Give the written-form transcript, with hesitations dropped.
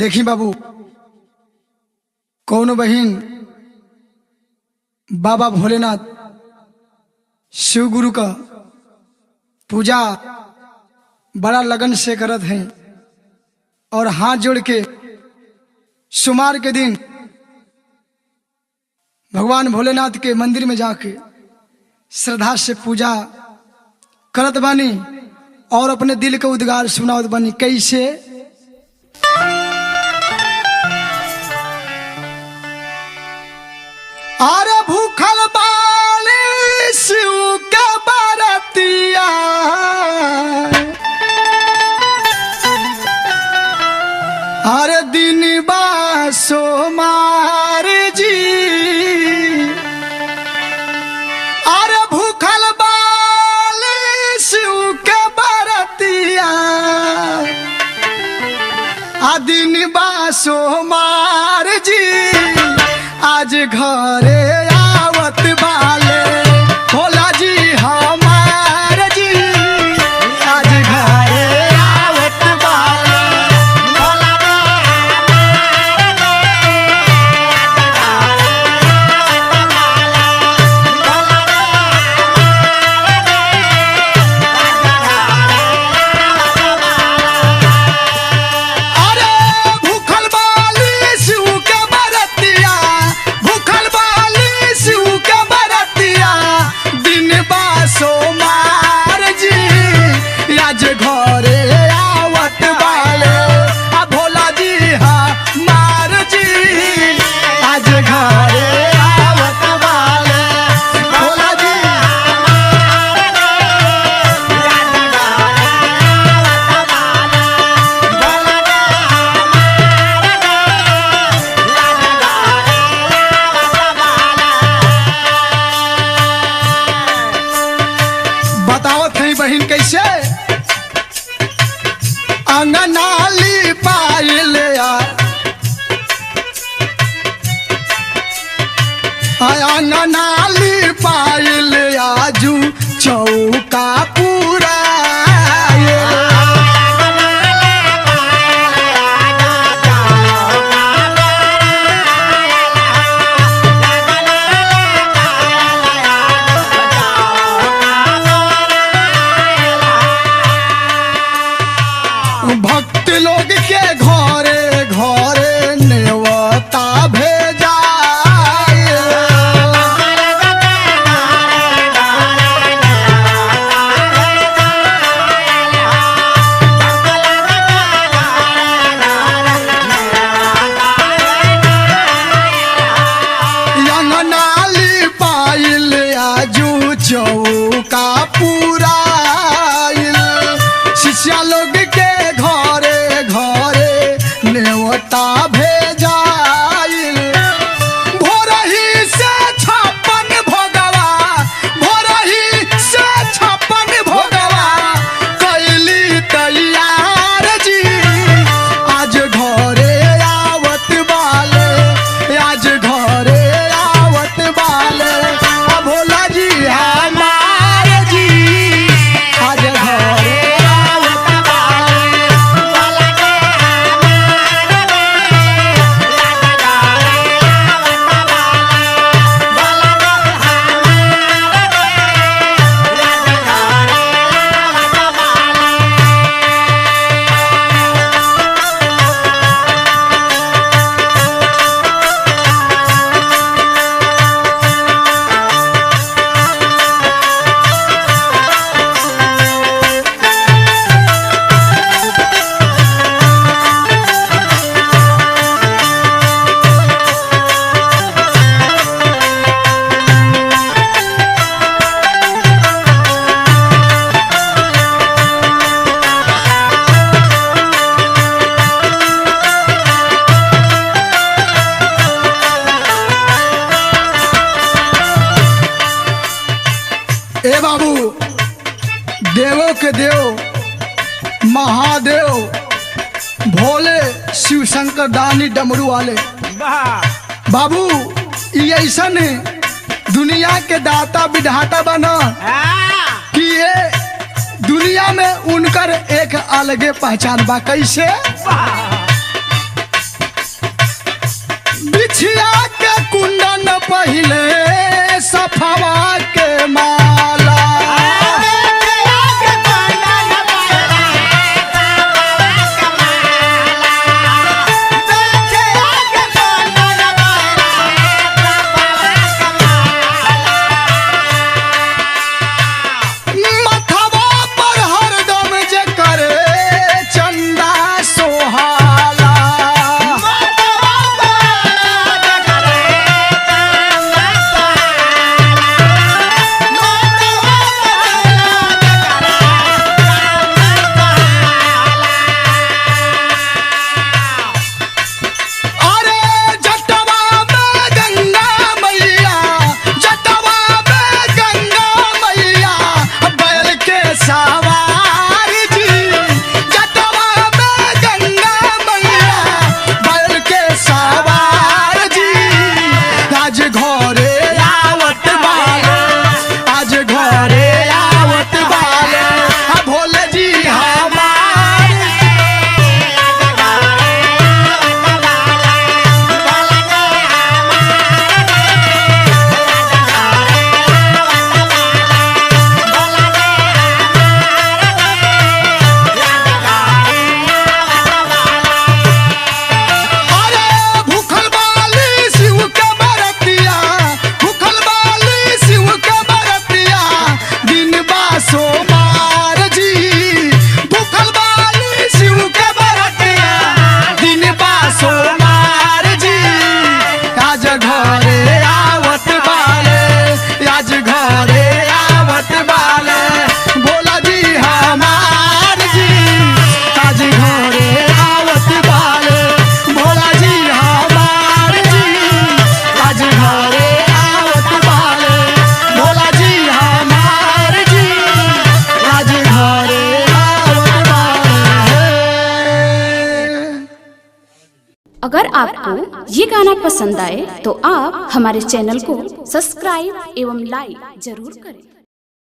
देखी बाबू, कौन बहिन बाबा भोलेनाथ शिव गुरु का पूजा बड़ा लगन से करत हैं और हाथ जोड़ के सोमवार के दिन भगवान भोलेनाथ के मंदिर में जाके श्रद्धा से पूजा करत बानी और अपने दिल का उद्गार सुनावत बानी। कैसे? अरे भूखल बाली शिव के बरतिया, अरे दिन बा सोमवार जी, अरे भूखल बाली शिव के बरतिया, आ दिन बा सोमवार जी, आज घरे आवत बाले भोला जी हमार जी, आज घरे आवत बाले भोला अरे भूखल बाली शिव के बरतिया, भूखल बाली शिव के बरतिया, दिन बा सोमवार जी, आज घरे आवत बाले आ भोला जी हमार जी, आज घरे आवत बाले भोला जी बतावत है बहन कैसे? अंगनाली पायल अंगनाली पायल आजू चौका पूरा भक्त लोग के घरे घरे नेवता भेजा, अंगनाली पायल आजू चौका पूरा, शिष्या लोग के घरे घरे नेवता भेजाइल, भोरही से 56 भोगवा, भोरही से 56 भोगवा कैली तैयार जी, आज घरे आवत बाले, आज घरे आवत बाले आ भोला जी हमार जी, आज घरे आवत बाले भोला जी ए बाबू, देवों के देव महादेव भोले शिव शंकर दानी डमरू वाले बाबू, ये ऐसा दुनिया के दाता विधाता बना कि ये दुनिया में उनकर एक अलगे पहचान बा। कैसे? बिछिया के कुंदन पहिले सफवा के माला मथवा पर हरदम जे करे चंदा सोहाला अरे जटवा में गंगा मैया जटवा में गंगा मैया बैल के सवार जी जटवा में गंगा मैया बैल के सवार जी आज घरे आवत बाले आज घरे आवत बाले भोले जी हमार अरे भूखल बाली शिव के बरतिया भूखल बाली शिव के बरतिया दिन बा सोमार जी भूखल बाली शिव के बरतिया दिन बा सोमार जी आज घरे आवत बाले आज घरे आवत बाले भोला जी हमार जी आज घरे आवत बाले भोला जी हमार जी आज घरे आवत बाले भोला जी हमार जी आज घरे आवत बाले। अगर आपको ये गाना पसंद आए तो आप हमारे चैनल को सब्सक्राइब एवं लाइक जरूर करें।